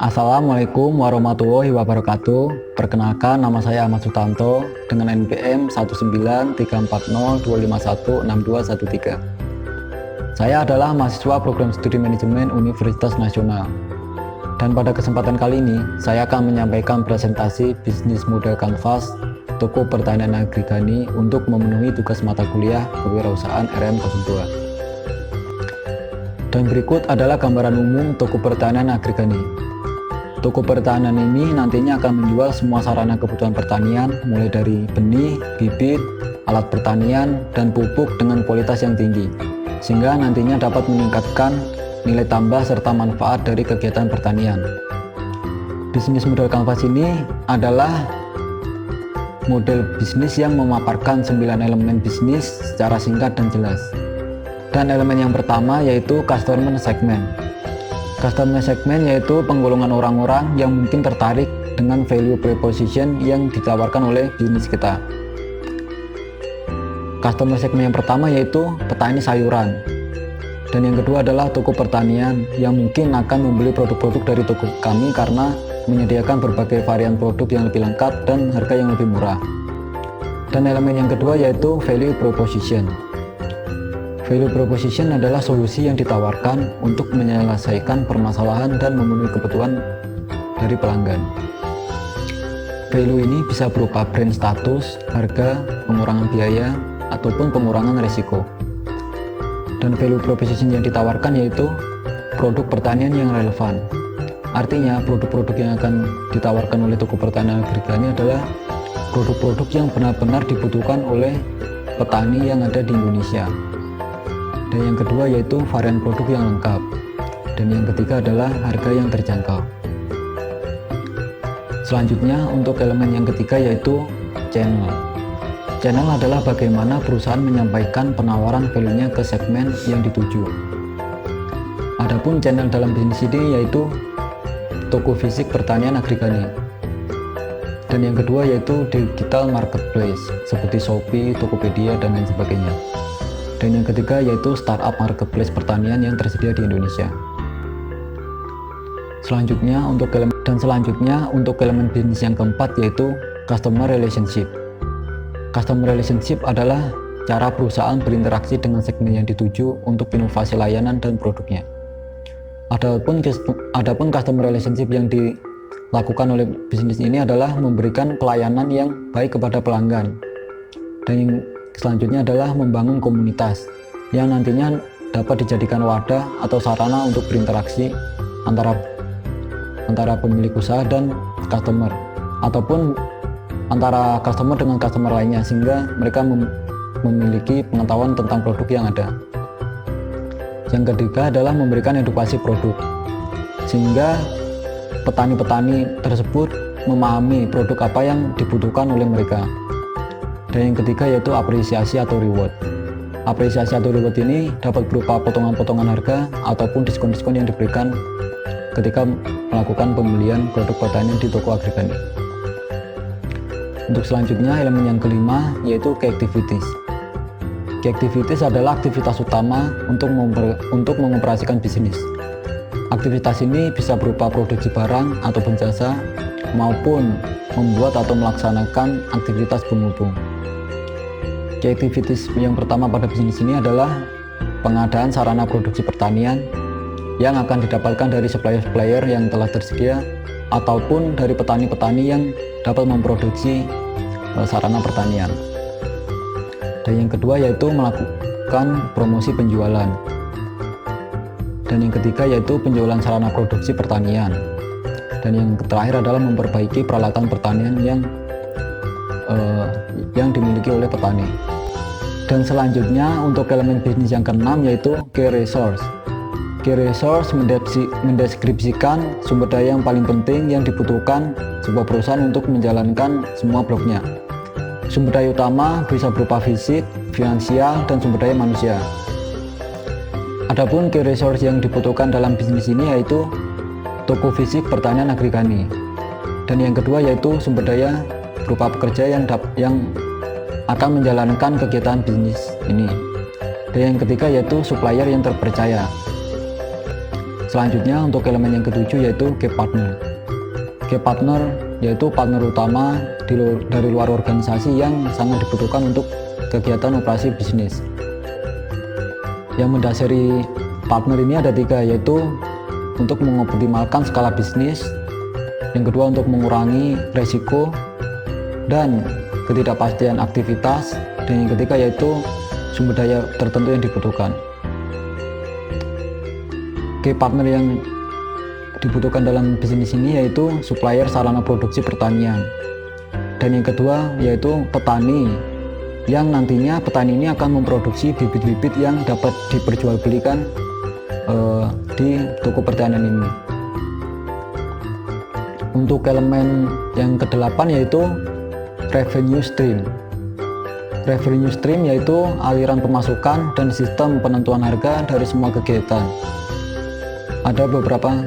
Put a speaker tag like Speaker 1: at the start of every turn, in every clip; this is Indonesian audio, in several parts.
Speaker 1: Assalamualaikum warahmatullahi wabarakatuh. Perkenalkan, nama saya Ahmad Sutanto dengan NPM 1934025162113. Saya adalah mahasiswa program studi manajemen Universitas Nasional. Dan pada kesempatan kali ini, saya akan menyampaikan presentasi bisnis model kanvas toko pertanian Agrigani untuk memenuhi tugas mata kuliah kewirausahaan RM02. Dan berikut adalah gambaran umum toko pertanian Agrigani. Toko pertanian ini nantinya akan menjual semua sarana kebutuhan pertanian, mulai dari benih, bibit, alat pertanian, dan pupuk dengan kualitas yang tinggi, sehingga nantinya dapat meningkatkan nilai tambah serta manfaat dari kegiatan pertanian. Bisnis model kanvas ini adalah model bisnis yang memaparkan 9 elemen bisnis secara singkat dan jelas. Dan elemen yang pertama yaitu customer segment. Customer segment yaitu penggolongan orang-orang yang mungkin tertarik dengan value proposition yang ditawarkan oleh bisnis kita. Customer segment yang pertama yaitu petani sayuran. Dan yang kedua adalah toko pertanian yang mungkin akan membeli produk-produk dari toko kami karena menyediakan berbagai varian produk yang lebih lengkap dan harga yang lebih murah. Dan elemen yang kedua yaitu value proposition. Value proposition adalah solusi yang ditawarkan untuk menyelesaikan permasalahan dan memenuhi kebutuhan dari pelanggan. Value ini bisa berupa brand status, harga, pengurangan biaya, ataupun pengurangan risiko. Dan value proposition yang ditawarkan yaitu produk pertanian yang relevan. Artinya, produk-produk yang akan ditawarkan oleh toko pertanian Agrigani adalah produk-produk yang benar-benar dibutuhkan oleh petani yang ada di Indonesia. Dan yang kedua yaitu varian produk yang lengkap. Dan yang ketiga adalah harga yang terjangkau. Selanjutnya untuk elemen yang ketiga yaitu channel. Channel adalah bagaimana perusahaan menyampaikan penawaran value-nya ke segmen yang dituju. Adapun channel dalam bisnis ini yaitu toko fisik pertanian Agrigani. Dan yang kedua yaitu digital marketplace seperti Shopee, Tokopedia, dan lain sebagainya. Dan yang ketiga yaitu startup marketplace pertanian yang tersedia di Indonesia. Selanjutnya untuk elemen bisnis yang keempat yaitu customer relationship. Customer relationship adalah cara perusahaan berinteraksi dengan segmen yang dituju untuk inovasi layanan dan produknya. Adapun customer relationship yang dilakukan oleh bisnis ini adalah memberikan pelayanan yang baik kepada pelanggan. Dan yang selanjutnya adalah membangun komunitas yang nantinya dapat dijadikan wadah atau sarana untuk berinteraksi antara pemilik usaha dan customer, ataupun antara customer dengan customer lainnya, sehingga mereka memiliki pengetahuan tentang produk yang ada. Yang ketiga adalah memberikan edukasi produk, sehingga petani-petani tersebut memahami produk apa yang dibutuhkan oleh mereka. Dan yang ketiga yaitu apresiasi atau reward. Apresiasi atau reward ini dapat berupa potongan-potongan harga ataupun diskon-diskon yang diberikan ketika melakukan pembelian produk pertanian di toko Agrigani. Untuk selanjutnya elemen yang kelima yaitu key activities. Key activities adalah aktivitas utama untuk mengoperasikan bisnis. Aktivitas ini bisa berupa produksi barang ataupun jasa maupun membuat atau melaksanakan aktivitas penghubung. Key activities yang pertama pada bisnis ini adalah pengadaan sarana produksi pertanian yang akan didapatkan dari supplier-supplier yang telah tersedia ataupun dari petani-petani yang dapat memproduksi sarana pertanian. Dan yang kedua yaitu melakukan promosi penjualan. Dan yang ketiga yaitu penjualan sarana produksi pertanian. Dan yang terakhir adalah memperbaiki peralatan pertanian yang dimiliki oleh petani. Dan selanjutnya untuk elemen bisnis yang keenam yaitu key resource. Key resource mendeskripsikan sumber daya yang paling penting yang dibutuhkan sebuah perusahaan untuk menjalankan semua bloknya. Sumber daya utama bisa berupa fisik, finansial, dan sumber daya manusia. Adapun key resource yang dibutuhkan dalam bisnis ini yaitu toko fisik pertanian Agrigani. Dan yang kedua yaitu sumber daya berupa pekerja yang akan menjalankan kegiatan bisnis ini. Dan yang ketiga yaitu supplier yang terpercaya. Selanjutnya untuk elemen yang ketujuh yaitu key partner. Key partner yaitu partner utama dari luar organisasi yang sangat dibutuhkan untuk kegiatan operasi bisnis. Yang mendasari partner ini ada tiga, yaitu untuk mengoptimalkan skala bisnis, yang kedua untuk mengurangi resiko dan ketidakpastian aktivitas, dan yang ketiga yaitu sumber daya tertentu yang dibutuhkan. Key partner yang dibutuhkan dalam bisnis ini yaitu supplier sarana produksi pertanian, dan yang kedua yaitu petani, yang nantinya petani ini akan memproduksi bibit-bibit yang dapat diperjualbelikan di toko pertanian ini. Untuk elemen yang kedelapan yaitu revenue stream. Revenue stream yaitu aliran pemasukan dan sistem penentuan harga dari semua kegiatan. Ada beberapa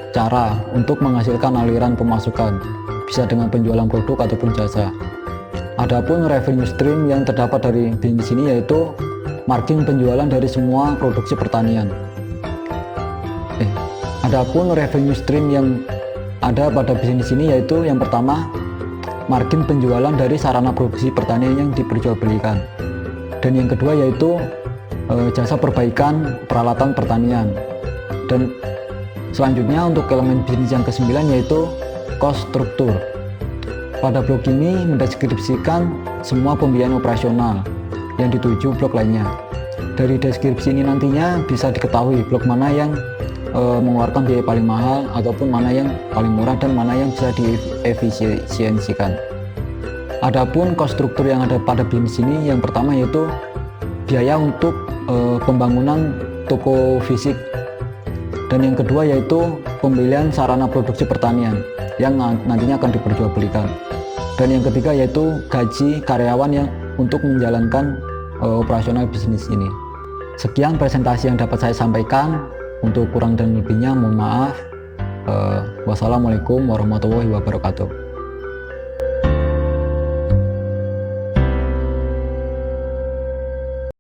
Speaker 1: cara untuk menghasilkan aliran pemasukan, bisa dengan penjualan produk ataupun jasa. Adapun revenue stream yang terdapat dari bisnis ini yaitu margin penjualan dari semua produksi pertanian. Adapun revenue stream yang ada pada bisnis ini yaitu yang pertama, margin penjualan dari sarana produksi pertanian yang diperjualbelikan, dan yang kedua yaitu jasa perbaikan peralatan pertanian. Dan selanjutnya untuk elemen bisnis yang ke-9 yaitu cost struktur. Pada blok ini mendeskripsikan semua pembiayaan operasional yang dituju blok lainnya. Dari deskripsi ini nantinya bisa diketahui blok mana yang mengeluarkan biaya paling mahal ataupun mana yang paling murah dan mana yang bisa diefisiensikan. Adapun cost struktur yang ada pada bisnis ini yang pertama yaitu biaya untuk pembangunan toko fisik, dan yang kedua yaitu pembelian sarana produksi pertanian yang nantinya akan diperjualbelikan, dan yang ketiga yaitu gaji karyawan yang untuk menjalankan operasional bisnis ini. Sekian presentasi yang dapat saya sampaikan. Untuk kurang dan lebihnya mohon maaf. Wassalamualaikum warahmatullahi wabarakatuh.